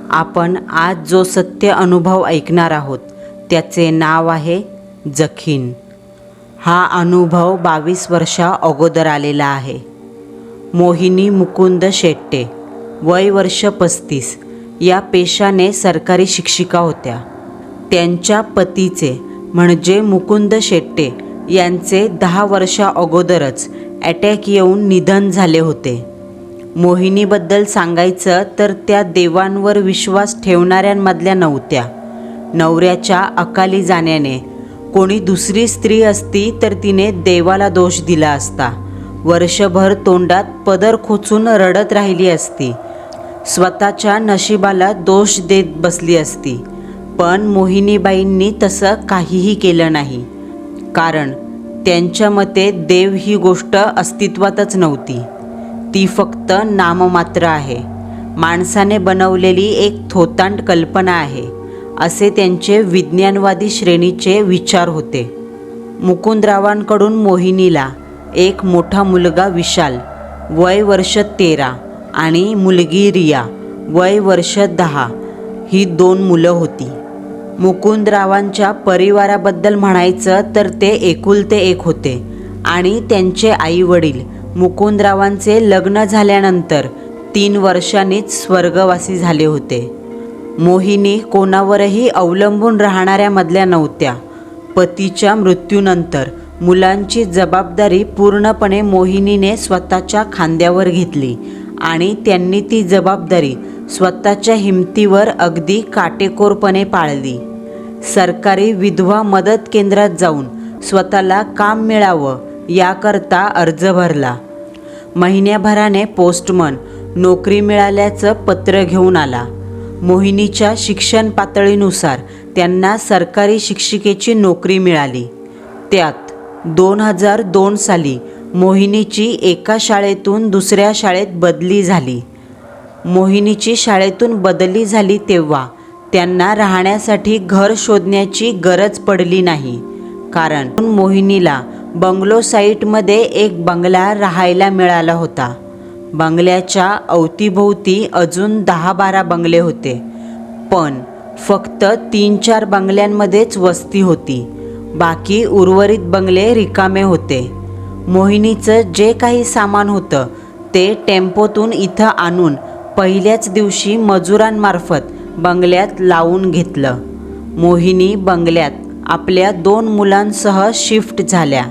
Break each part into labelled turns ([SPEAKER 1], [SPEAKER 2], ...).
[SPEAKER 1] आपण आज जो सत्य अनुभव ऐकणार आहोत त्याचे नाव आहे जखीन। हा अनुभव 22 वर्षा अगोदर आलेला आहे। मोहिनी मुकुंद शेट्टे, वय वर्ष 35, या पेशाने सरकारी शिक्षिका होत्या। त्यांच्या पतीचे म्हणजे मुकुंद शेट्टे यांचे 10 वर्षा अगोदरच अटॅक येऊन निधन झाले होते। मोहिनीबद्दल सांगायचं तर त्या देवांवर विश्वास ठेवणाऱ्यांमधल्या नव्हत्या। नवऱ्याच्या अकाली जाण्याने कोणी दुसरी स्त्री असती तर तिने देवाला दोष दिला असता, वर्षभर तोंडात पदर खोचून रडत राहिली असती, स्वतःच्या नशिबाला दोष देत बसली असती। पण मोहिनीबाईंनी तसं काहीही केलं नाही, कारण त्यांच्या मते देव ही गोष्ट अस्तित्वातच नव्हती। ती फक्त नाममात्र आहे, माणसाने बनवलेली एक थोतांड कल्पना आहे, असे त्यांचे विज्ञानवादी श्रेणीचे विचार होते। मुकुंदरावांकडून मोहिनीला एक मोठा मुलगा विशाल, वय वर्ष 13, आणि मुलगी रिया, वय वर्ष 10, ही 2 मुलं होती। मुकुंदरावांच्या परिवाराबद्दल म्हणायचं तर ते एकुलते एक होते आणि त्यांचे आई वडील मुकुंदरावांचे लग्न झाल्यानंतर 3 वर्षांनीच स्वर्गवासी झाले होते। मोहिनी कोणावरही अवलंबून राहणाऱ्यामधल्या नव्हत्या। पतीच्या मृत्यूनंतर मुलांची जबाबदारी पूर्णपणे मोहिनीने स्वतःच्या खांद्यावर घेतली आणि त्यांनी ती जबाबदारी स्वतःच्या हिमतीवर अगदी काटेकोरपणे पाळली। सरकारी विधवा मदत केंद्रात जाऊन स्वतःला काम मिळावं याकरता अर्ज भरला। महिन्याभराने पोस्टमन नोकरी मिळाल्याचं पत्र घेऊन आला। मोहिनीच्या शिक्षण पातळीनुसार त्यांना सरकारी शिक्षिकेची नोकरी मिळाली। त्यात 2002 साली मोहिनीची एका शाळेतून दुसऱ्या शाळेत बदली झाली। मोहिनीची शाळेतून बदली झाली तेव्हा त्यांना राहण्यासाठी घर शोधण्याची गरज पडली नाही, कारण मोहिनीला बंगलो साईटमध्ये एक बंगला राहायला मिळाला होता। बंगल्याच्या अवतीभोवती अजून 10-12 बंगले होते, पण फक्त 3-4 बंगल्यांमध्येच वस्ती होती, बाकी उर्वरित बंगले रिकामे होते। मोहिनीचं जे काही सामान होतं ते टेम्पोतून इथं आणून पहिल्याच दिवशी मजुरांमार्फत बंगल्यात लावून घेतलं। मोहिनी बंगल्यात आपल्या 2 मुलांसह शिफ्ट झाल्या।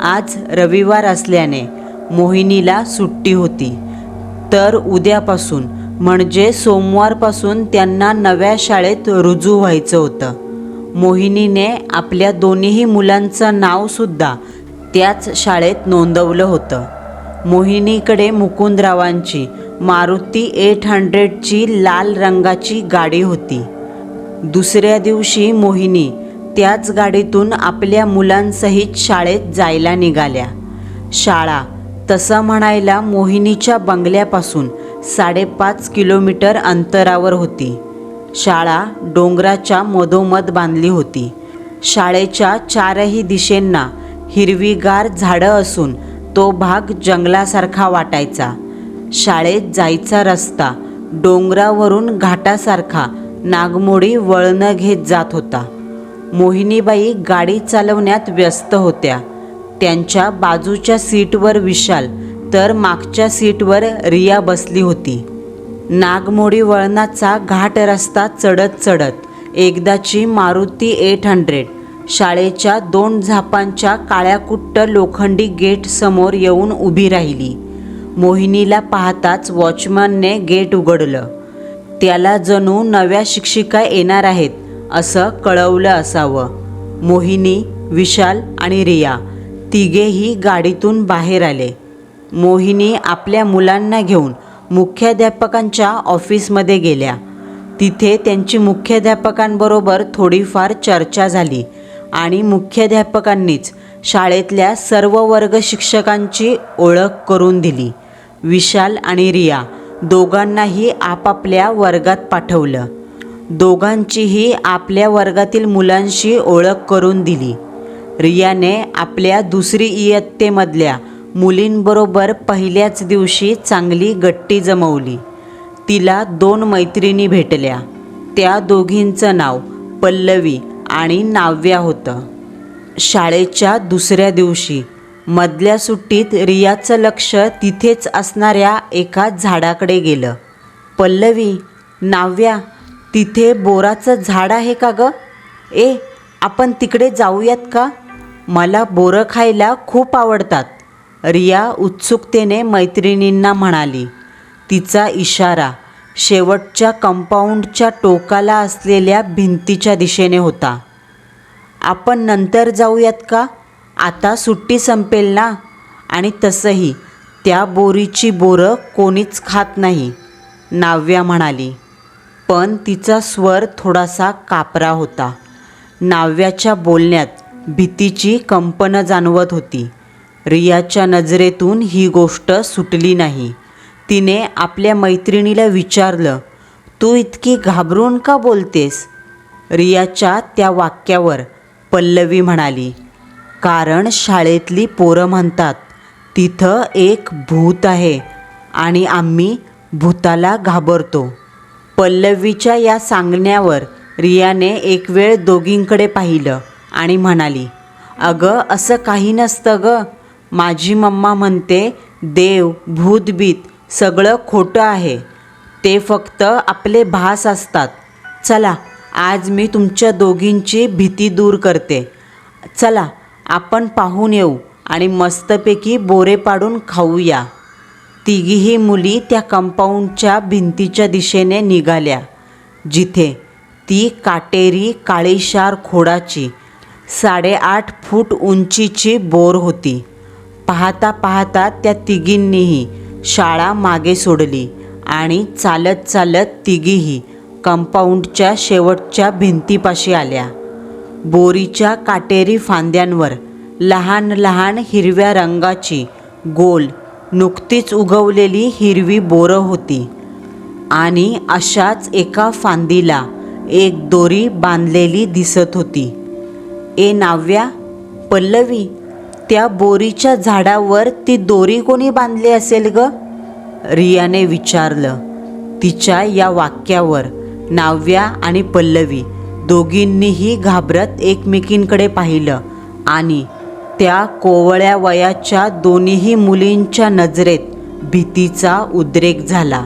[SPEAKER 1] आज रविवार असल्याने मोहिनीला सुट्टी होती, तर उद्यापासून म्हणजे सोमवारपासून त्यांना नव्या शाळेत रुजू व्हायचं होतं। मोहिनीने आपल्या दोन्ही मुलांचं नावसुद्धा त्याच शाळेत नोंदवलं होतं। मोहिनीकडे मुकुंदरावांची मारुती 800ची लाल रंगाची गाडी होती। दुसऱ्या दिवशी मोहिनी त्याच गाडीतून आपल्या मुलांसहित शाळेत जायला निघाल्या। शाळा तसं म्हणायला मोहिनीच्या बंगल्यापासून 5.5 किलोमीटर अंतरावर होती। शाळा डोंगराच्या मधोमध बांधली होती। शाळेच्या 4ही दिशेंना हिरवीगार झाडं असून तो भाग जंगलासारखा वाटायचा। शाळेत जायचा रस्ता डोंगरावरून घाटासारखा नागमोडी वळणं घेत जात होता। मोहिनीबाई गाडी चालवण्यात व्यस्त होत्या। त्यांच्या बाजूच्या सीटवर विशाल तर मागच्या सीटवर रिया बसली होती। नागमोडी वळणाचा घाट रस्ता चढत चढत एकदाची मारुती 800 शाळेच्या 2 झापांच्या काळ्याकुट्ट लोखंडी गेट समोर येऊन उभी राहिली। मोहिनीला पाहताच वॉचमनने गेट उघडलं। त्याला जणू नव्या शिक्षिका येणार आहेत असं कळवलं असावं। मोहिनी, विशाल आणि रिया तिघेही गाडीतून बाहेर आले। मोहिनी आपल्या मुलांना घेऊन मुख्याध्यापकांच्या ऑफिसमध्ये गेल्या। तिथे त्यांची मुख्याध्यापकांबरोबर थोडीफार चर्चा झाली आणि मुख्याध्यापकांनीच शाळेतल्या सर्व वर्ग शिक्षकांची ओळख करून दिली। विशाल आणि रिया दोघांनाही आपापल्या वर्गात पाठवलं। दोघांचीही आपल्या वर्गातील मुलांशी ओळख करून दिली। रियाने आपल्या 2री इयत्तेमधल्या मुलींबरोबर पहिल्याच दिवशी चांगली गट्टी जमवली। तिला 2 मैत्रिणी भेटल्या. त्या दोघींचं नाव पल्लवी आणि नाव्या होतं. शाळेच्या दुसऱ्या दिवशी मधल्या सुट्टीत रियाचं लक्ष तिथेच असणाऱ्या एका झाडाकडे गेलं. पल्लवी, नाव्या, तिथे बोराचं झाड आहे का गं? आपण तिकडे जाऊयात का? मला बोरं खायला खूप आवडतात, रिया उत्सुकतेने मैत्रिणींना म्हणाली. तिचा इशारा शेवटच्या कंपाऊंडच्या टोकाला असलेल्या भिंतीच्या दिशेने होता. आपण नंतर जाऊयात का? आता सुट्टी संपेल ना, आणि तसंही त्या बोरीची बोरं कोणीच खात नाही, नाव्या म्हणाली. पण तिचा स्वर थोडासा कापरा होता. नाव्याच्या बोलण्यात भीतीची कंपनं जाणवत होती. रियाच्या नजरेतून ही गोष्ट सुटली नाही. तिने आपल्या मैत्रिणीला विचारलं, तू इतकी घाबरून का बोलतेस? रियाच्या त्या वाक्यावर पल्लवी म्हणाली, कारण शाळेतली पोरं म्हणतात तिथं एक भूत आहे आणि आम्ही भूताला घाबरतो. पल्लवीच्या या सांगण्यावर रियाने एक वेळ दोघींकडे पाहिलं आणि म्हणाली, अगं असं काही नसतं गं. माझी मम्मा म्हणते देव, भूतबीत सगळं खोटं आहे. ते फक्त आपले भास असतात. चला, आज मी तुमच्या दोघींची भीती दूर करते. चला, आपण पाहून येऊ आणि मस्तपैकी बोरे पाडून खाऊया. तिघीही मुली त्या कंपाऊंडच्या भिंतीच्या दिशेने निघाल्या, जिथे ती काटेरी काळीशार खोडाची 8.5 फूट उंचीची बोर होती. पाहता पाहता त्या तिघींनीही शाळा मागे सोडली आणि चालत चालत तिघीही कंपाऊंडच्या शेवटच्या भिंतीपाशी आल्या. बोरीच्या काटेरी फांद्यांवर लहान लहान हिरव्या रंगाची गोल नुकतीच उगवलेली हिरवी बोरं होती आणि अशाच एका फांदीला एक दोरी बांधलेली दिसत होती. नाव्या, पल्लवी, त्या बोरीच्या झाडावर ती दोरी कोणी बांधली असेल गं? रियाने विचारलं. तिच्या या वाक्यावर नाव्या आणि पल्लवी दोघींनीही घाबरत एकमेकींकडे पाहिलं आणि त्या कोवळ्या वयाच्या दोन्हीही मुलींच्या नजरेत भीतीचा उद्रेक झाला.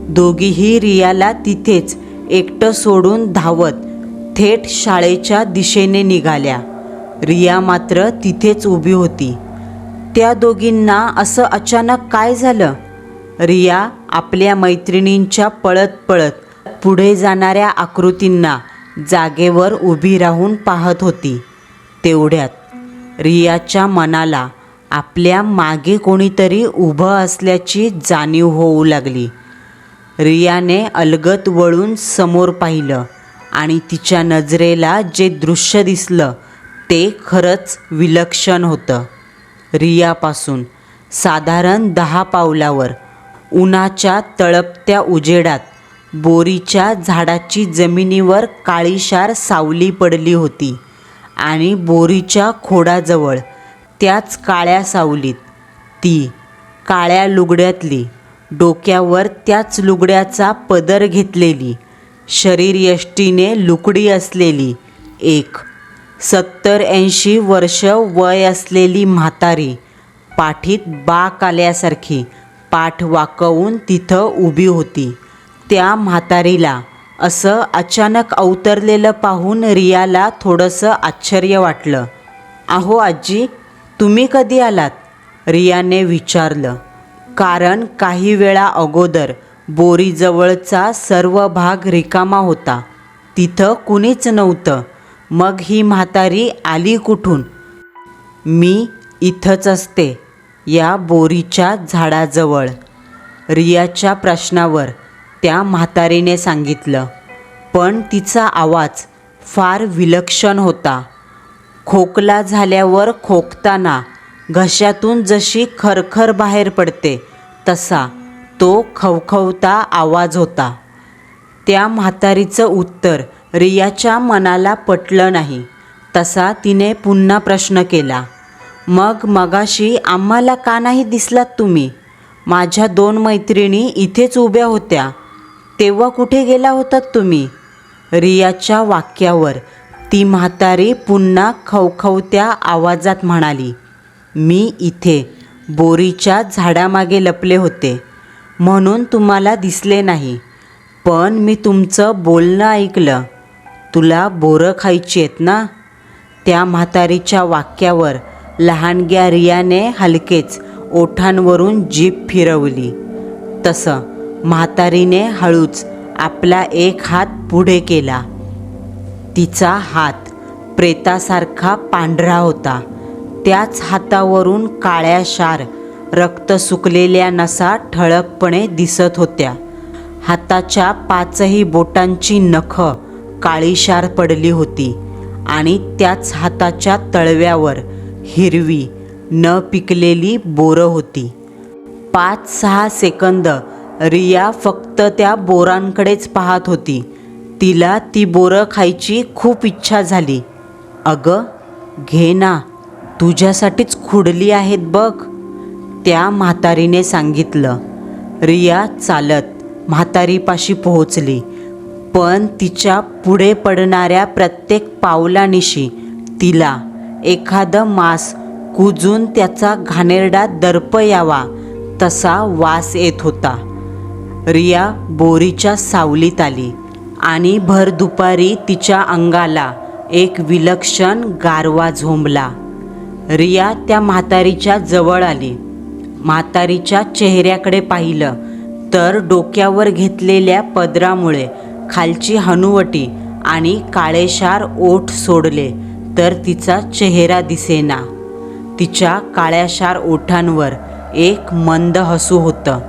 [SPEAKER 1] दोघीही रियाला तिथेच एकटं सोडून धावत थेट शाळेच्या दिशेने निघाल्या. रिया मात्र तिथेच उभी होती. त्या दोघींना असं अचानक काय झालं? रिया आपल्या मैत्रिणींच्या पळत पळत पुढे जाणाऱ्या आकृतींना जागेवर उभी राहून पाहत होती. तेवढ्यात रियाच्या मनाला आपल्या मागे कोणीतरी उभं असल्याची जाणीव होऊ लागली. रियाने अलगद वळून समोर पाहिलं आणि तिच्या नजरेला जे दृश्य दिसलं ते खरंच विलक्षण होतं. रियापासून साधारण 10 पावलावर उन्हाच्या तळपत्या उजेडात बोरीच्या झाडाची जमिनीवर काळीशार सावली पडली होती आणि बोरीच्या खोडाजवळ त्याच काळ्या सावलीत ती काळ्या लुगड्यातली, डोक्यावर त्याच लुगड्याचा पदर घेतलेली, शरीरयष्टीने लुकडी असलेली एक 70-80 वर्ष वय असलेली म्हातारी पाठीत बाक आल्यासारखी पाठ वाकवून तिथं उभी होती. त्या म्हातारीला असं अचानक अवतरलेलं पाहून रियाला थोडंसं आश्चर्य वाटलं. अहो आजी, तुम्ही कधी आलात? रियाने विचारलं. कारण काही वेळा अगोदर बोरीजवळचा सर्व भाग रिकामा होता. तिथं कुणीच नव्हतं. मग ही म्हातारी आली कुठून? मी इथंच असते, या बोरीच्या झाडाजवळ, रियाच्या प्रश्नावर त्या म्हातारीने सांगितलं. पण तिचा आवाज फार विलक्षण होता. खोकला झाल्यावर खोकताना घशातून जशी खरखर बाहेर पडते तसा तो खवखवता आवाज होता. त्या म्हातारीचं उत्तर रियाच्या मनाला पटलं नाही. तसा तिने पुन्हा प्रश्न केला. मग मगाशी आम्हाला का नाही दिसलात तुम्ही? माझ्या 2 मैत्रिणी इथेच उभ्या होत्या. तेव्हा कुठे गेला होतात तुम्ही? रियाच्या वाक्यावर ती म्हातारी पुन्हा खवखवत्या आवाजात म्हणाली, मी इथे बोरीच्या झाडामागे लपले होते म्हणून तुम्हाला दिसले नाही. पण मी तुमचं बोलणं ऐकलं. तुला बोरं खायची आहेत ना? त्या म्हातारीच्या वाक्यावर लहानग्या रियाने हलकेच ओठांवरून जीभ फिरवली. तसं म्हातारीने हळूच आपला एक हात पुढे केला. तिचा हात प्रेतासारखा पांढरा होता. त्याच हातावरून काळ्याशार रक्त सुकलेल्या नसा ठळकपणे दिसत होत्या. हाताच्या 5ही बोटांची नखं काळीशार पडली होती आणि त्याच हाताच्या तळव्यावर हिरवी न पिकलेली बोरं होती. 5-6 सेकंद रिया फक्त त्या बोरांकडेच पाहत होती. तिला ती बोरं खायची खूप इच्छा झाली. अगं घे ना, तुझ्यासाठीच खुडली आहेत बघ, त्या म्हातारीने सांगितलं. रिया चालत म्हातारीपाशी पोहोचली. पण तिच्या पुढे पडणाऱ्या प्रत्येक पावलानिशी तिला एखादं मांस कुजून त्याचा घाणेरडा दर्प यावा तसा वास येत होता. रिया बोरीच्या सावलीत आली आणि भर दुपारी तिच्या अंगाला एक विलक्षण गारवा झोंबला. रिया त्या म्हातारीच्या जवळ आली. म्हातारीच्या चेहऱ्याकडे पाहिलं तर डोक्यावर घेतलेल्या पदरामुळे खालची हनुवटी आणि काळेशार ओठ सोडले तर तिचा चेहरा दिसेना. तिच्या काळ्याशार ओठांवर एक मंद हसू होतं.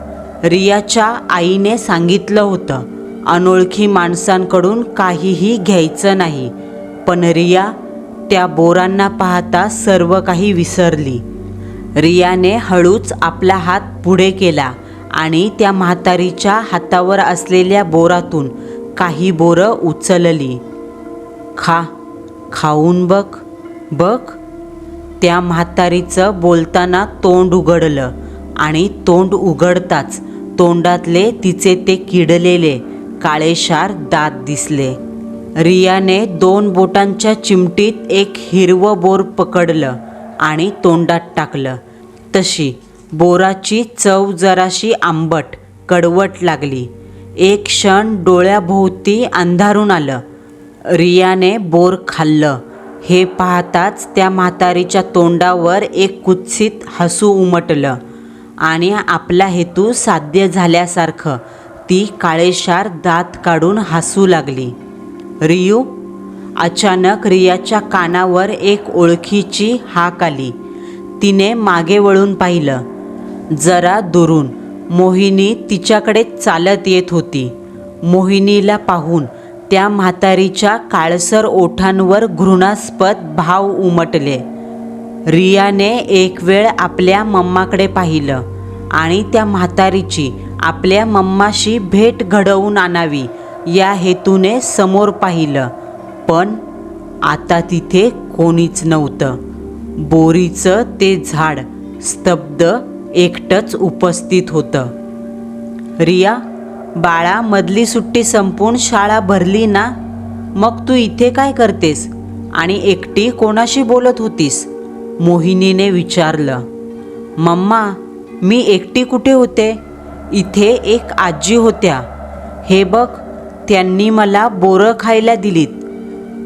[SPEAKER 1] रियाच्या आईने सांगितलं होतं, अनोळखी माणसांकडून काहीही घ्यायचं नाही. पण रिया त्या बोरांना पाहता सर्व काही विसरली. रियाने हळूच आपला हात पुढे केला आणि त्या म्हातारीच्या हातावर असलेल्या बोरातून काही बोरं उचलली. खाऊन बघ बघ. त्या म्हातारीचं बोलताना तोंड उघडलं आणि तोंड उघडताच तोंडातले तिचे ते किडलेले काळेशार दात दिसले. रियाने 2 बोटांच्या चिमटीत एक हिरवं बोर पकडलं आणि तोंडात टाकलं. तशी बोराची चव जराशी आंबट कडवट लागली. एक क्षण डोळ्याभोवती अंधारून आलं. रियाने बोर खाल्लं हे पाहताच त्या म्हातारीच्या तोंडावर एक कुत्सित हसू उमटलं आणि आपला हेतू साध्य झाल्यासारखं ती काळेशार दात काढून हसू लागली. रियू. अचानक रियाच्या कानावर एक ओळखीची हाक आली. तिने मागे वळून पाहिलं. जरा दुरून मोहिनी तिच्याकडे चालत येत होती. मोहिनीला पाहून त्या म्हातारीच्या काळसर ओठांवर घृणास्पद भाव उमटले. रियाने एक वेळ आपल्या मम्माकडे पाहिलं आणि त्या म्हातारीची आपल्या मम्माशी भेट घडवून आणावी या हेतूने समोर पाहिलं. पण आता तिथे कोणीच नव्हतं. बोरीचं ते झाड स्तब्ध एकटंच उपस्थित होतं. रिया, बाळा, मधली सुट्टी संपून शाळा भरली ना? मग तू इथे काय करतेस आणि एकटी कोणाशी बोलत होतीस? मोहिनीने विचारलं. मम्मा, मी एकटी कुठे होते? इथे एक आजी होत्या. हे बघ, त्यांनी मला बोरं खायला दिलीत.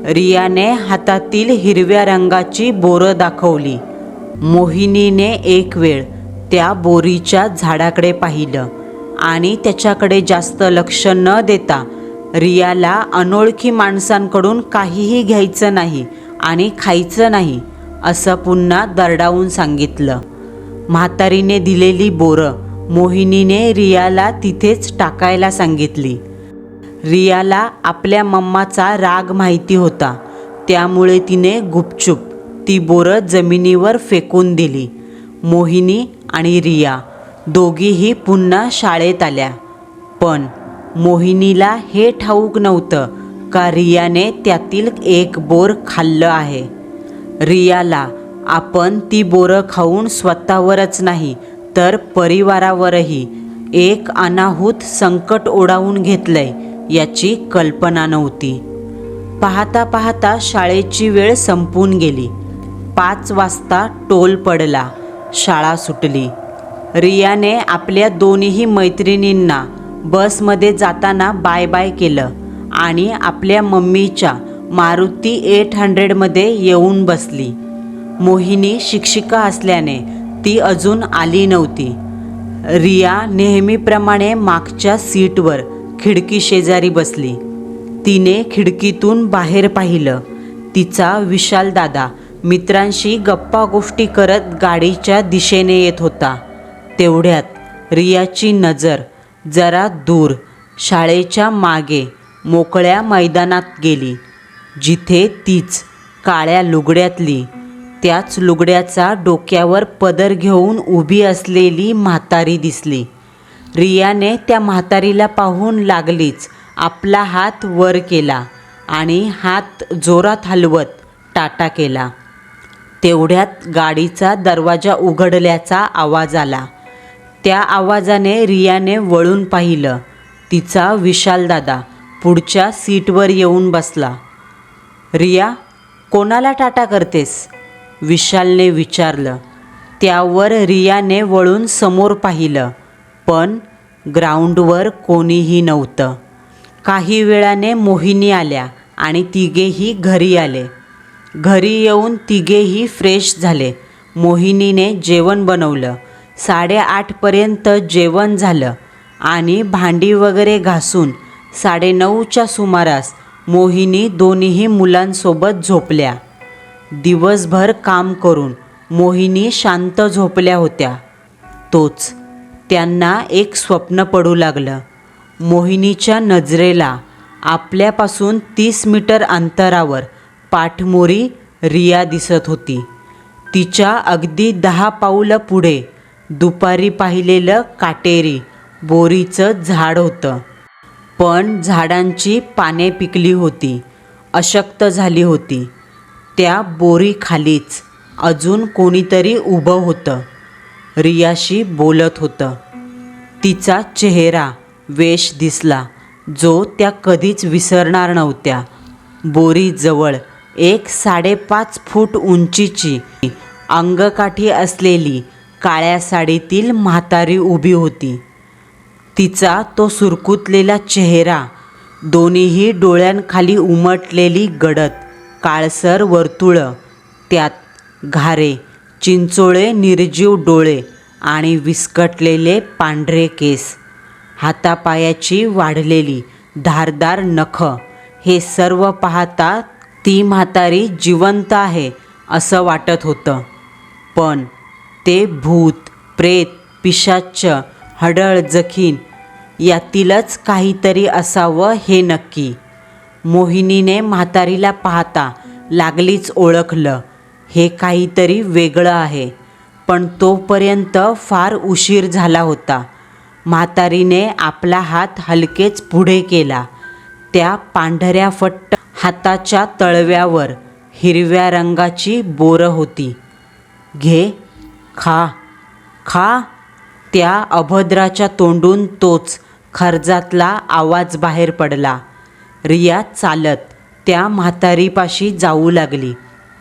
[SPEAKER 1] रियाने हातातील हिरव्या रंगाची बोरं दाखवली. मोहिनीने एक वेळ त्या बोरीच्या झाडाकडे पाहिलं आणि त्याच्याकडे जास्त लक्ष न देता रियाला अनोळखी माणसांकडून काहीही घ्यायचं नाही आणि खायचं नाही असं पुन्हा दरडावून सांगितलं. म्हातारीने दिलेली बोरं मोहिनीने रियाला तिथेच टाकायला सांगितली. रियाला आपल्या मम्माचा राग माहिती होता, त्यामुळे तिने गुपचूप ती बोरं जमिनीवर फेकून दिली. मोहिनी आणि रिया दोघीही पुन्हा शाळेत आल्या. पण मोहिनीला हे ठाऊक नव्हतं का रियाने त्यातील एक बोर खाल्लं आहे. रियाला आपण ती बोरं खाऊन स्वतःवरच नाही तर परिवारावरही एक अनाहूत संकट ओढावून घेतलंय याची कल्पना नव्हती. पाहता पाहता शाळेची वेळ संपून गेली. 5 वाजता टोल पडला. शाळा सुटली. रियाने आपल्या दोन्ही मैत्रिणींना बसमध्ये जाताना बाय बाय केलं आणि आपल्या मम्मीच्या मारुती 800मध्ये येऊन बसली. मोहिनी शिक्षिका असल्याने ती अजून आली नव्हती. रिया नेहमीप्रमाणे मागच्या सीटवर खिडकी शेजारी बसली. तिने खिडकीतून बाहेर पाहिलं. तिचा विशाल दादा मित्रांशी गप्पा गोष्टी करत गाडीच्या दिशेने येत होता. तेवढ्यात रियाची नजर जरा दूर शाळेच्या मागे मोकळ्या मैदानात गेली, जिथे तीच काळ्या लुगड्यातली, त्याच लुगड्याचा डोक्यावर पदर घेऊन उभी असलेली म्हातारी दिसली. रियाने त्या म्हातारीला पाहून लागलीच आपला हात वर केला आणि हात जोरात हलवत टाटा केला. तेवढ्यात गाडीचा दरवाजा उघडल्याचा आवाज आला. त्या आवाजाने रियाने वळून पाहिलं. तिचा विशाल दादा पुढच्या सीटवर येऊन बसला. रिया, कोणाला टाटा करतेस? विशालने विचारलं. त्यावर रियाने वळून समोर पाहिलं, पण ग्राउंडवर कोणीही नव्हतं. काही वेळाने मोहिनी आल्या आणि तिघेही घरी आले. घरी येऊन तिघेही फ्रेश झाले. मोहिनीने जेवण बनवलं. 8:30पर्यंत जेवण झालं आणि भांडी वगैरे घासून 9:30च्या सुमारास मोहिनी दोन्ही मुलांसोबत झोपल्या. दिवसभर काम करून मोहिनी शांत झोपल्या होत्या. तोच त्यांना एक स्वप्न पडू लागलं. मोहिनीच्या नजरेला आपल्यापासून 30 मीटर अंतरावर पाठमोरी रिया दिसत होती. तिच्या अगदी 10 पाऊलं पुढे दुपारी पाहिलेलं काटेरी बोरीचं झाड होतं. पण झाडांची पाने पिकली होती, अशक्त झाली होती. त्या बोरीखालीच अजून कोणीतरी उभं होतं, रियाशी बोलत होतं. तिचा चेहरा, वेश दिसला जो त्या कधीच विसरणार नव्हत्या. बोरीजवळ एक 5.5 फूट उंचीची, अंगकाठी असलेली काळ्या साडीतील म्हातारी उभी होती. तिचा तो सुरकुतलेला चेहरा, दोन्ही डोळ्यांखाली उमटलेली गडद काळसर वर्तुळं, त्यात घारे, चिंचोळे निर्जीव डोळे आणि विस्कटलेले पांढरे केस, हातापायाची वाढलेली धारदार नखं, हे सर्व पाहता ती म्हातारी जिवंत आहे असं वाटत होतं. पण ते भूत, प्रेत, पिशाच्च, हडळ जखीन यातीलच काहीतरी असावं हे नक्की. मोहिनीने म्हातारीला पाहता लागलीच ओळखलं, हे काहीतरी वेगळं आहे. पण तोपर्यंत फार उशीर झाला होता. म्हातारीने आपला हात हलकेच पुढे केला. त्या पांढऱ्या फट्ट हाताच्या तळव्यावर हिरव्या रंगाची बोरं होती. घे, खा, खा. त्या अभद्राच्या तोंडून तोच खर्जातला आवाज बाहेर पडला. रिया चालत त्या म्हातारीपाशी जाऊ लागली.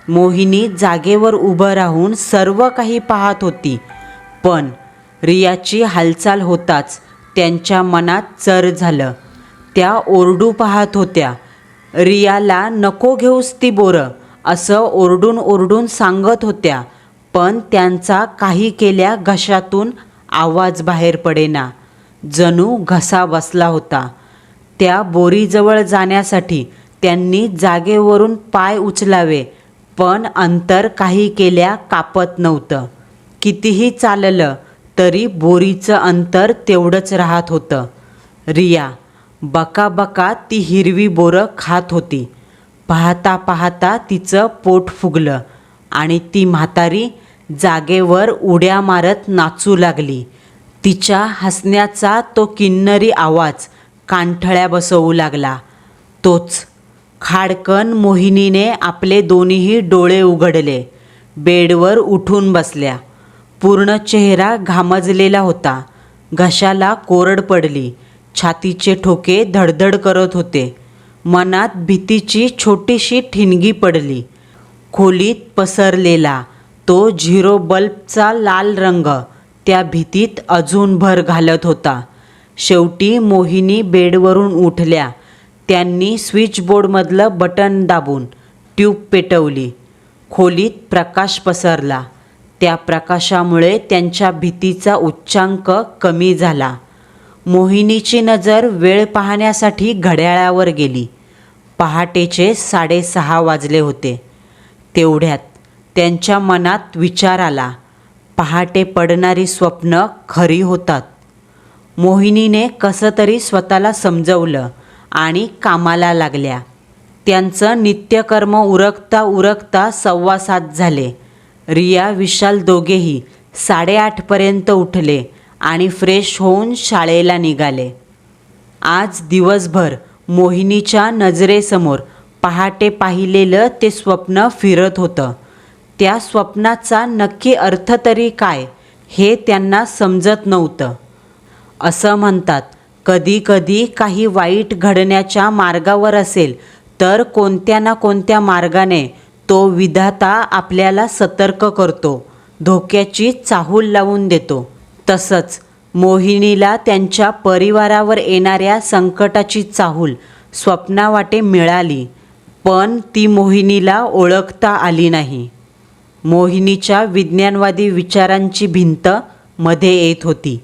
[SPEAKER 1] मोहिनी जागेवर उभं राहून सर्व काही पाहत होती. पण रियाची हालचाल होताच त्यांच्या मनात चर झालं. त्या ओरडू पाहत होत्या. रियाला नको घेऊस ती बोरं असं ओरडून ओरडून सांगत होत्या. पण त्यांचा काही केल्या घशातून आवाज बाहेर पडेना. जणू घसा बसला होता. त्या बोरीजवळ जाण्यासाठी त्यांनी जागेवरून पाय उचलावे, पण अंतर काही केल्या कापत नव्हतं. कितीही चाललं तरी बोरीचं अंतर तेवढंच राहत होतं. रिया बकाबका ती हिरवी बोरं खात होती. पाहता पाहता तिचं पोट फुगलं आणि ती म्हातारी जागेवर उड्या मारत नाचू लागली. तिच्या हसण्याचा तो किन्नरी आवाज कानठळ्या बसवू लागला. तोच खाडकन मोहिनीने आपले दोन्ही डोळे उघडले. बेडवर उठून बसल्या. पूर्ण चेहरा घामजलेला होता. घशाला कोरड पडली. छातीचे ठोके धडधड करत होते. मनात भीतीची छोटीशी ठिणगी पडली. खोलीत पसरलेला तो झिरो बल्बचा लाल रंग त्या भीतीत अजून भर घालत होता. शेवटी मोहिनी बेडवरून उठल्या. त्यांनी स्विचबोर्डमधलं बटन दाबून ट्यूब पेटवली. खोलीत प्रकाश पसरला. त्या प्रकाशामुळे त्यांच्या भीतीचा उच्चांक कमी झाला. मोहिनीची नजर वेळ पाहण्यासाठी घड्याळावर गेली. पहाटेचे 6:30 वाजले होते. तेवढ्यात त्यांच्या मनात विचार आला. पहाटे पडणारी स्वप्न खरी होतात. मोहिनीने कसं तरी स्वतःला समजवलं आणि कामाला लागल्या. त्यांचं नित्यकर्म उरकता उरकता 7:15 झाले. रिया विशाल दोघेही 8:30पर्यंत उठले आणि फ्रेश होऊन शाळेला निघाले. आज दिवसभर मोहिनीच्या नजरेसमोर पहाटे पाहिलेलं ते स्वप्न फिरत होतं. त्या स्वप्नाचा नक्की अर्थ तरी काय हे त्यांना समजत नव्हतं. असं म्हणतात, कधी कधी काही वाईट घडण्याच्या मार्गावर असेल तर कोणत्या ना कोणत्या मार्गाने तो विधाता आपल्याला सतर्क करतो, धोक्याची चाहूल लावून देतो. तसंच मोहिनीला त्यांच्या परिवारावर येणाऱ्या संकटाची चाहूल स्वप्नावाटे मिळाली, पण ती मोहिनीला ओळखता आली नाही. मोहिनीच्या विज्ञानवादी विचारांची भिंत मध्ये येत होती.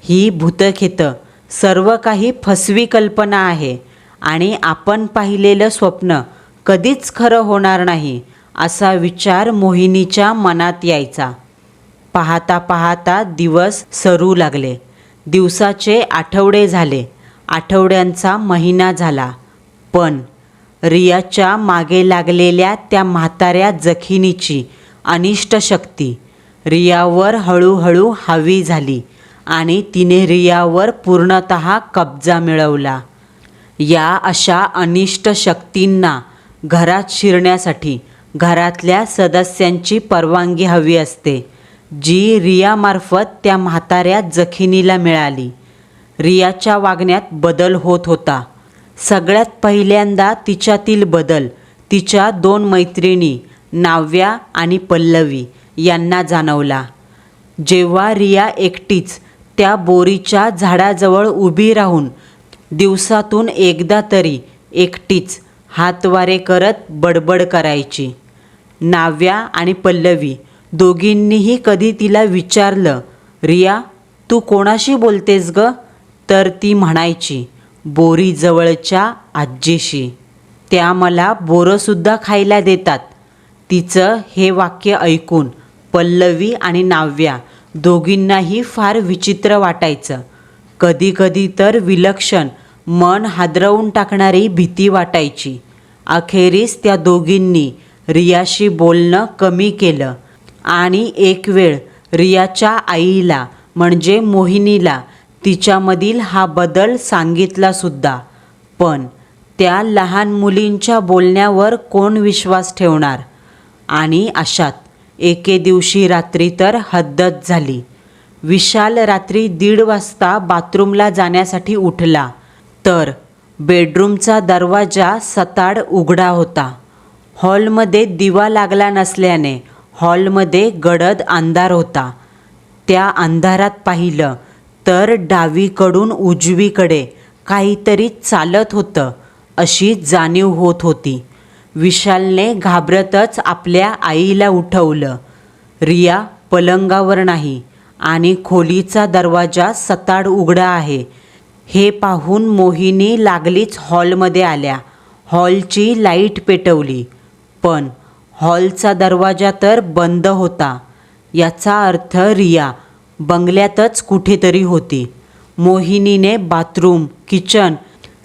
[SPEAKER 1] ही भूतखेतं, सर्व काही फसवी कल्पना आहे आणि आपण पाहिलेलं स्वप्न कधीच खरं होणार नाही, असा विचार मोहिनीच्या मनात यायचा. पाहता पाहता दिवस सरू लागले. दिवसाचे आठवडे झाले. आठवड्यांचा महिना झाला. पण रियाच्या मागे लागलेल्या त्या म्हाताऱ्या जखिनीची अनिष्ट शक्ती रियावर हळूहळू हावी झाली आणि तिने रियावर पूर्णतः कब्जा मिळवला. या अशा अनिष्ट शक्तींना घरात शिरण्यासाठी घरातल्या सदस्यांची परवानगी हवी असते, जी रियामार्फत त्या म्हाताऱ्या जखिनीला मिळाली. रियाच्या वागण्यात बदल होत होता. सगळ्यात पहिल्यांदा तिच्यातील बदल तिच्या 2 मैत्रिणी नाव्या आणि पल्लवी यांना जाणवला. जेव्हा रिया एकटीच त्या बोरीच्या झाडाजवळ उभी राहून दिवसातून एकदा तरी एकटीच हातवारे करत बडबड करायची. नाव्या आणि पल्लवी दोघींनीही कधी तिला विचारलं, रिया तू कोणाशी बोलतेस ग? तर ती म्हणायची, बोरीजवळच्या आजीशी. त्या मला बोरंसुद्धा खायला देतात. तिचं हे वाक्य ऐकून पल्लवी आणि नाव्या दोघींनाही फार विचित्र वाटायचं. कधीकधी तर विलक्षण, मन हादरवून टाकणारी भीती वाटायची. अखेरीस त्या दोघींनी रियाशी बोलणं कमी केलं आणि एक वेळ रियाच्या आईला म्हणजे मोहिनीला तिच्यामधील हा बदल सांगितलासुद्धा. पण त्या लहान मुलींच्या बोलण्यावर कोण विश्वास ठेवणार? आणि अशात एके दिवशी रात्री तर हद्दच झाली. विशाल रात्री 1:30 वाजता बाथरूमला जाण्यासाठी उठला तर बेडरूमचा दरवाजा सताड उघडा होता. हॉलमध्ये दिवा लागला नसल्याने हॉलमध्ये गडद अंधार होता. त्या अंधारात पाहिलं तर डावीकडून उजवीकडे काहीतरी चालत होतं अशी जाणीव होत होती. विशालने घाबरतच आपल्या आईला उठवलं. रिया पलंगावर नाही आणि खोलीचा दरवाजा सताड उघडा आहे हे पाहून मोहिनी लागलीच हॉलमध्ये आल्या. हॉलची लाईट पेटवली, पण हॉलचा दरवाजा तर बंद होता. याचा अर्थ रिया बंगल्यातच कुठेतरी होती. मोहिनीने बाथरूम, किचन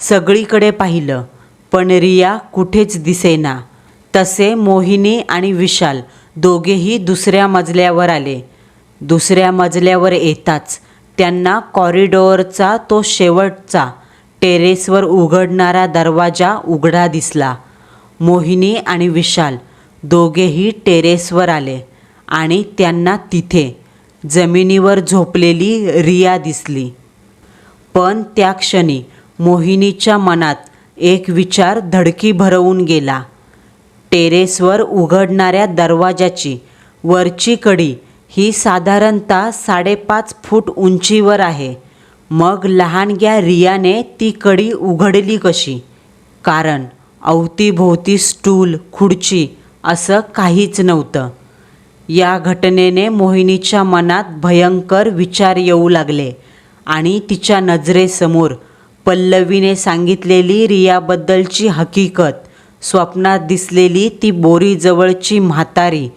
[SPEAKER 1] सगळीकडे पाहिलं, पण रिया कुठेच दिसेना. तसे मोहिनी आणि विशाल दोघेही दुसऱ्या मजल्यावर आले. दुसऱ्या मजल्यावर येताच त्यांना कॉरिडॉरचा तो शेवटचा टेरेसवर उघडणारा दरवाजा उघडा दिसला. मोहिनी आणि विशाल दोघेही टेरेसवर आले आणि त्यांना तिथे जमिनीवर झोपलेली रिया दिसली. पण त्या क्षणी मोहिनीच्या मनात एक विचार धडकी भरवून गेला. टेरेसवर उघडणाऱ्या दरवाजाची वरची कडी ही साधारणतः 5.5 फूट उंचीवर आहे. मग लहानग्या रियाने ती कडी उघडली कशी? कारण अवतीभोवती स्टूल, खुर्ची असं काहीच नव्हतं. या घटनेने मोहिनीच्या मनात भयंकर विचार येऊ लागले आणि तिच्या नजरेसमोर पल्लवीने सांगितलेली रियाबद्दलची हकीकत, स्वप्नात दिसलेली ती बोरीजवळची म्हातारी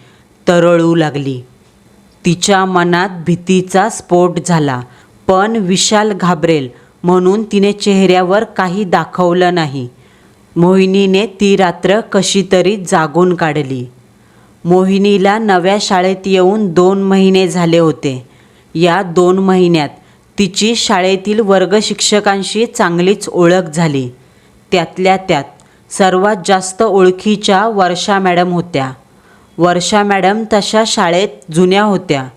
[SPEAKER 1] तरळू लागली. तिच्या मनात भीतीचा स्फोट झाला. पण विशाल घाबरेल म्हणून तिने चेहऱ्यावर काही दाखवलं नाही. मोहिनीने ती रात्र कशी तरी जागून काढली. मोहिनीला नव्या शाळेत येऊन 2 महिने झाले होते. या 2 महिन्यात तिची शाळेतील वर्गशिक्षकांशी चांगलीच ओळख झाली. त्यातल्या त्यात सर्वात जास्त ओळखीच्या वर्षा मॅडम होत्या. वर्षा मॅडम तशा शाळेत जुन्या होत्या.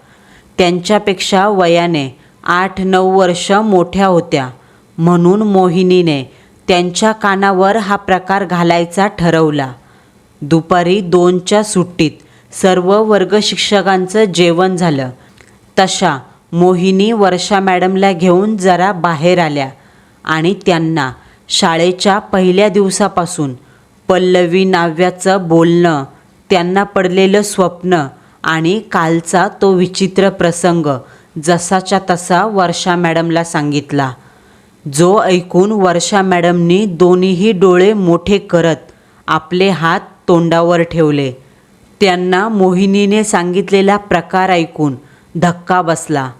[SPEAKER 1] त्यांच्यापेक्षा वयाने 8-9 वर्ष मोठ्या होत्या. म्हणून मोहिनीने त्यांच्या कानावर हा प्रकार घालायचा ठरवला. दुपारी 2च्या सुट्टीत सर्व वर्गशिक्षकांचं जेवण झालं. तशा मोहिनी वर्षा मॅडमला घेऊन जरा बाहेर आल्या आणि त्यांना शाळेच्या पहिल्या दिवसापासून पल्लवी नाव्याचं बोलणं, त्यांना पडलेलं स्वप्न आणि कालचा तो विचित्र प्रसंग जसाच्या तसा वर्षा मॅडमला सांगितला. जो ऐकून वर्षा मॅडमनी दोन्हीही डोळे मोठे करत आपले हात तोंडावर ठेवले. त्यांना मोहिनीने सांगितलेला प्रकार ऐकून धक्का बसला.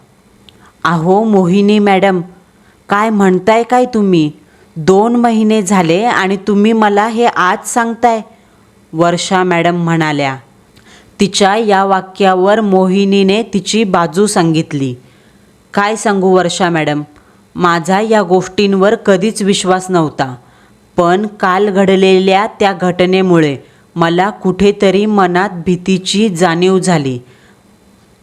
[SPEAKER 1] अहो मोहिनी मॅडम, काय म्हणताय काय तुम्ही? 2 महिने झाले आणि तुम्ही मला हे आज सांगताय? वर्षा मॅडम म्हणाल्या. तिच्या या वाक्यावर मोहिनीने तिची बाजू सांगितली. काय सांगू वर्षा मॅडम, माझा या गोष्टींवर कधीच विश्वास नव्हता. पण काल घडलेल्या त्या घटनेमुळे मला कुठेतरी मनात भीतीची जाणीव झाली.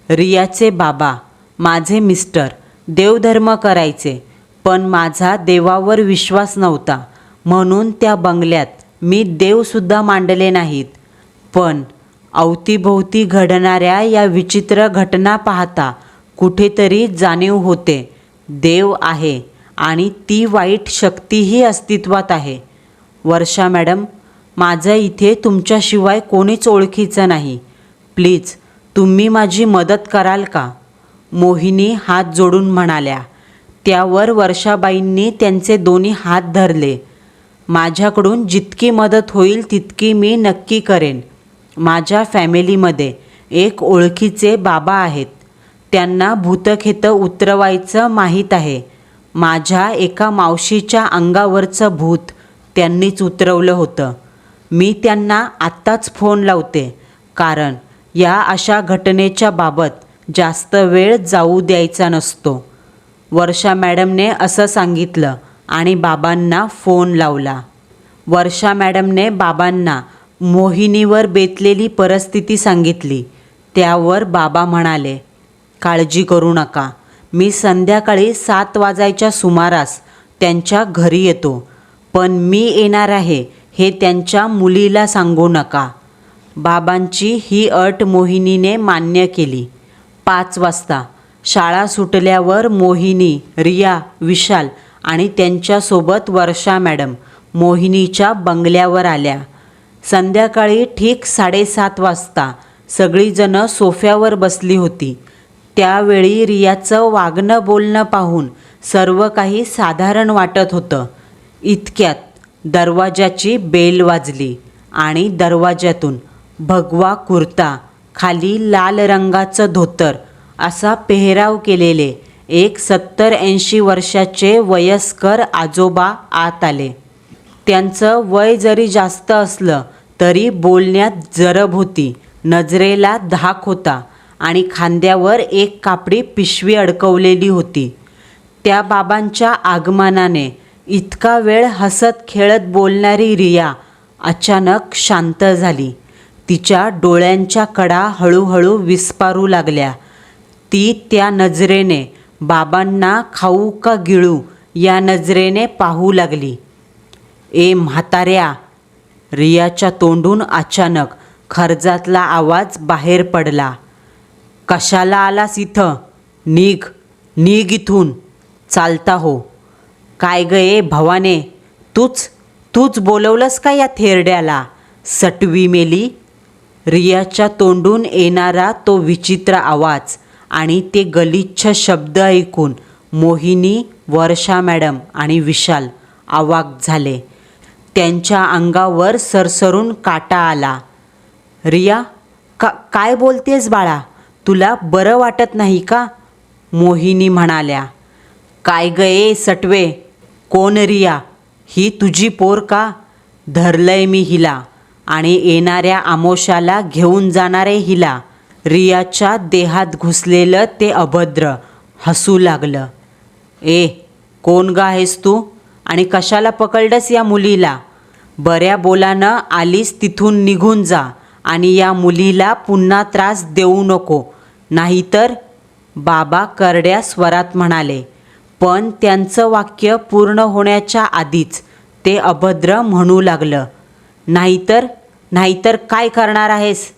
[SPEAKER 1] रियाचे बाबा, माझे मिस्टर देवधर्म करायचे, पण माझा देवावर विश्वास नव्हता. म्हणून त्या बंगल्यात मी देवसुद्धा मांडले नाहीत. पण अवतीभोवती घडणाऱ्या या विचित्र घटना पाहता कुठेतरी जाणीव होते, देव आहे आणि ती वाईट शक्तीही अस्तित्वात आहे. वर्षा मॅडम, माझं इथे तुमच्याशिवाय कोणीच ओळखीचं नाही. प्लीज तुम्ही माझी मदत कराल का? मोहिनी हात जोडून म्हणाल्या. त्यावर वर्षाबाईंनी त्यांचे दोन्ही हात धरले. माझ्याकडून जितकी मदत होईल तितकी मी नक्की करेन. माझ्या फॅमिलीमध्ये एक ओळखीचे बाबा आहेत. त्यांना भूतखेतं उतरवायचं माहीत आहे. माझ्या एका मावशीच्या अंगावरचं भूत त्यांनीच उतरवलं होतं. मी त्यांना आत्ताच फोन लावते, कारण या अशा घटनेच्या बाबत जास्त वेळ जाऊ द्यायचा नसतो. वर्षा मॅडमने असं सांगितलं आणि बाबांना फोन लावला. वर्षा मॅडमने बाबांना मोहिनीवर बेतलेली परिस्थिती सांगितली. त्यावर बाबा म्हणाले, काळजी करू नका. मी संध्याकाळी 7 वाजायच्या सुमारास त्यांच्या घरी येतो. पण मी येणार आहे हे त्यांच्या मुलीला सांगू नका. बाबांची ही अट मोहिनीने मान्य केली. 5 वाजता शाळा सुटल्यावर मोहिनी, रिया, विशाल आणि त्यांच्यासोबत वर्षा मॅडम मोहिनीच्या बंगल्यावर आल्या. संध्याकाळी ठीक 7:30 वाजता सगळीजणं सोफ्यावर बसली होती. त्यावेळी रियाचं वागणं बोलणं पाहून सर्व काही साधारण वाटत होतं. इतक्यात दरवाजाची बेल वाजली आणि दरवाजातून भगवा कुर्ता, खाली लाल रंगाचं धोतर असा पेहराव केलेले एक 70-80 वर्षाचे वयस्कर आजोबा आत आले. त्यांचं वय जरी जास्त असलं तरी बोलण्यात जरब होती, नजरेला धाक होता आणि खांद्यावर एक कापडी पिशवी अडकवलेली होती. त्या बाबांच्या आगमनाने इतका वेळ हसत खेळत बोलणारी रिया अचानक शांत झाली. तिच्या डोळ्यांच्या कडा हळूहळू विस्पारू लागल्या. ती त्या नजरेने बाबांना खाऊ का गिळू या नजरेने पाहू लागली. ए म्हाताऱ्या, रियाच्या तोंडून अचानक खर्जातला आवाज बाहेर पडला. कशाला आलास इथं? निघ, निघ इथून, चालता हो. काय ग ए भवाने, तूच बोलवलंस का या थेरड्याला? सटवी मेली. रियाच्या तोंडून येणारा तो विचित्र आवाज आणि ते गलिच्छ शब्द ऐकून मोहिनी, वर्षा मॅडम आणि विशाल अवाक झाले. त्यांच्या अंगावर सरसरून काटा आला. रिया, काय बोलतेस बाळा? तुला बरं वाटत नाही का? मोहिनी म्हणाल्या. काय ग ए सटवे, कोण रिया? ही तुझी पोर का? धरलंय मी हिला आणि येणाऱ्या आमोशाला घेऊन जाणारे हिला. रियाच्या देहात घुसलेलं ते अभद्र हसू लागलं. ए, कोण गा आहेस तू आणि कशाला पकडलंस या मुलीला? बऱ्या बोलानं आलीस तिथून निघून जा आणि या मुलीला पुन्हा त्रास देऊ नको, नाहीतर. बाबा करड्या स्वरात म्हणाले. पण त्यांचं वाक्य पूर्ण होण्याच्या आधीच ते अभद्र म्हणू लागलं. नाहीतर काय करणार आहेस?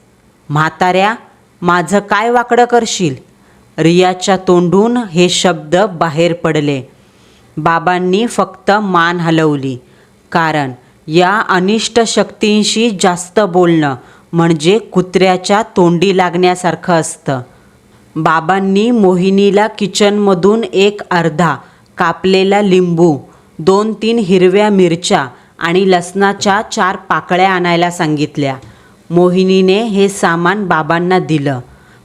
[SPEAKER 1] म्हाताऱ्या, माझं काय वाकडं करशील? रियाच्या तोंडून हे शब्द बाहेर पडले. बाबांनी फक्त मान हलवली, कारण या अनिष्ट शक्तींशी जास्त बोलणं म्हणजे कुत्र्याच्या तोंडी लागण्यासारखं असतं. बाबांनी मोहिनीला किचनमधून एक अर्धा कापलेला लिंबू, 2-3 हिरव्या मिरच्या आणि लसणाच्या 4 पाकळ्या आणायला सांगितल्या. मोहिनीने हे सामान बाबांना दिलं.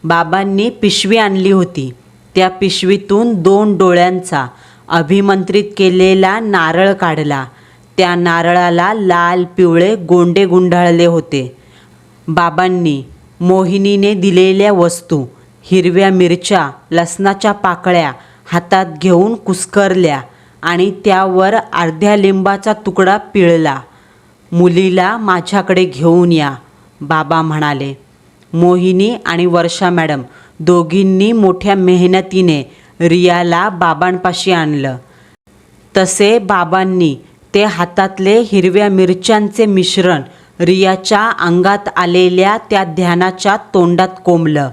[SPEAKER 1] बाबांनी पिशवी आणली होती. त्या पिशवीतून 2 डोळ्यांचा अभिमंत्रित केलेला नारळ काढला. त्या नारळाला लाल पिवळे गोंडे गुंडाळले होते. बाबांनी मोहिनीने दिलेल्या वस्तू, हिरव्या मिरच्या, लसणाच्या पाकळ्या हातात घेऊन कुस्करल्या आणि त्यावर अर्ध्या लिंबाचा तुकडा पिळला. मुलीला माझ्याकडे घेऊन या, बाबा म्हणाले. मोहिनी आणि वर्षा मॅडम दोघींनी मोठ्या मेहनतीने रियाला बाबांपाशी आणलं. तसे बाबांनी ते हातातले हिरव्या मिरच्यांचे मिश्रण रियाच्या अंगात आलेल्या त्या ध्यानाच्या तोंडात कोंबलं.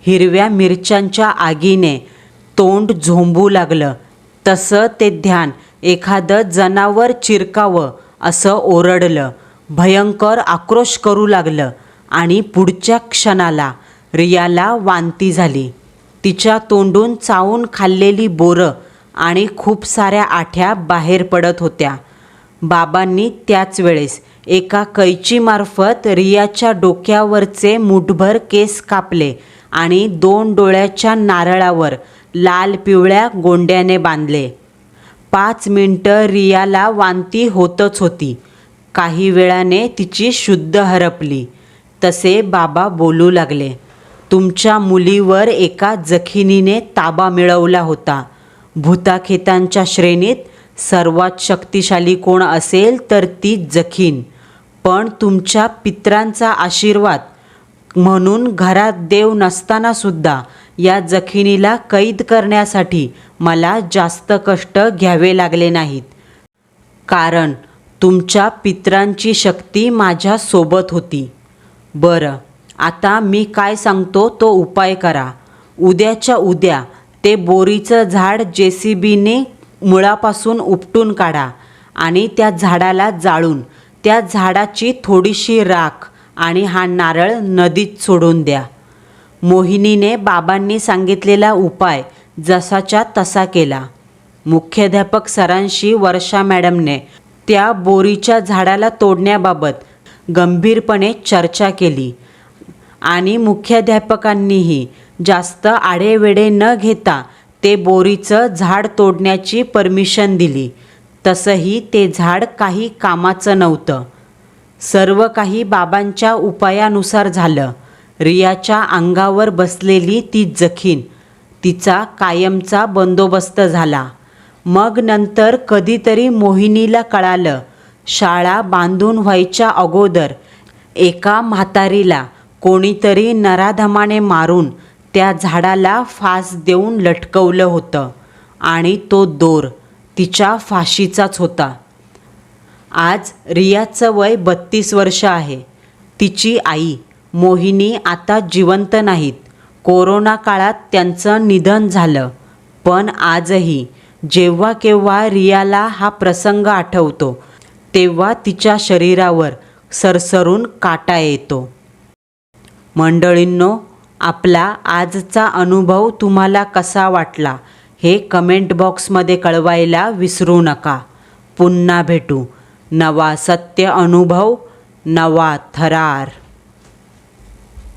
[SPEAKER 1] हिरव्या मिरच्यांच्या आगीने तोंड झोंबू लागलं. तसं ते ध्यान एखादं जनावर चिरकावं असं ओरडलं, भयंकर आक्रोश करू लागलं आणि पुढच्या क्षणाला रियाला वांती झाली. तिच्या तोंडून चावून खाल्लेली बोरं आणि खूप साऱ्या आठ्या बाहेर पडत होत्या. बाबांनी त्याच वेळेस एका कैचीमार्फत रियाच्या डोक्यावरचे मुठभर केस कापले आणि 2 डोळ्याच्या नारळावर लाल पिवळ्या गोंड्याने बांधले. 5 मिनिटं रियाला वांती होतच होती. काही वेळाने तिची शुद्ध हरपली. तसे बाबा बोलू लागले. तुमच्या मुलीवर एका जखिनीने ताबा मिळवला होता. भूताखेतांच्या श्रेणीत सर्वात शक्तिशाली कोण असेल तर ती जखीन. पण तुमच्या पितरांचा आशीर्वाद म्हणून घरात देव नसतानासुद्धा या जखिनीला कैद करण्यासाठी मला जास्त कष्ट घ्यावे लागले नाहीत, कारण तुमच्या पितरांची शक्ती माझ्या सोबत होती. बरं, आता मी काय सांगतो तो उपाय करा. उद्याच्या उद्या ते बोरीचं झाड JCBने मुळापासून उपटून काढा आणि त्या झाडाला जाळून त्या झाडाची थोडीशी राख आणि हा नारळ नदीत सोडून द्या. मोहिनीने बाबांनी सांगितलेला उपाय जसाच्या तसा केला. मुख्याध्यापक सरांशी वर्षा मॅडमने त्या बोरीच्या झाडाला तोडण्याबाबत गंभीरपणे चर्चा केली आणि मुख्याध्यापकांनीही जास्त आढेवेढे न घेता ते बोरीचं झाड तोडण्याची परमिशन दिली. तसंही ते झाड काही कामाचं नव्हतं. सर्व काही बाबांच्या उपायानुसार झालं. रियाच्या अंगावर बसलेली ती जखीन, तिचा कायमचा बंदोबस्त झाला. मग नंतर कधीतरी मोहिनीला कळालं, शाळा बांधून व्हायच्या अगोदर एका म्हातारीला कोणीतरी नराधमाने मारून त्या झाडाला फास देऊन लटकवलं होतं आणि तो दोर तिच्या फाशीचाच होता. आज रियाचं वय 32 वर्ष आहे. तिची आई मोहिनी आता जिवंत नाहीत. कोरोना काळात त्यांचं निधन झालं. पण आजही जेव्हा केव्हा रियाला हा प्रसंग आठवतो तेव्हा तिच्या शरीरावर सरसरून काटा येतो. मंडळींनो, आपला आजचा अनुभव तुम्हाला कसा वाटला हे कमेंट बॉक्समध्ये कळवायला विसरू नका. पुन्हा भेटू. नवा सत्य अनुभव, नवा थरार.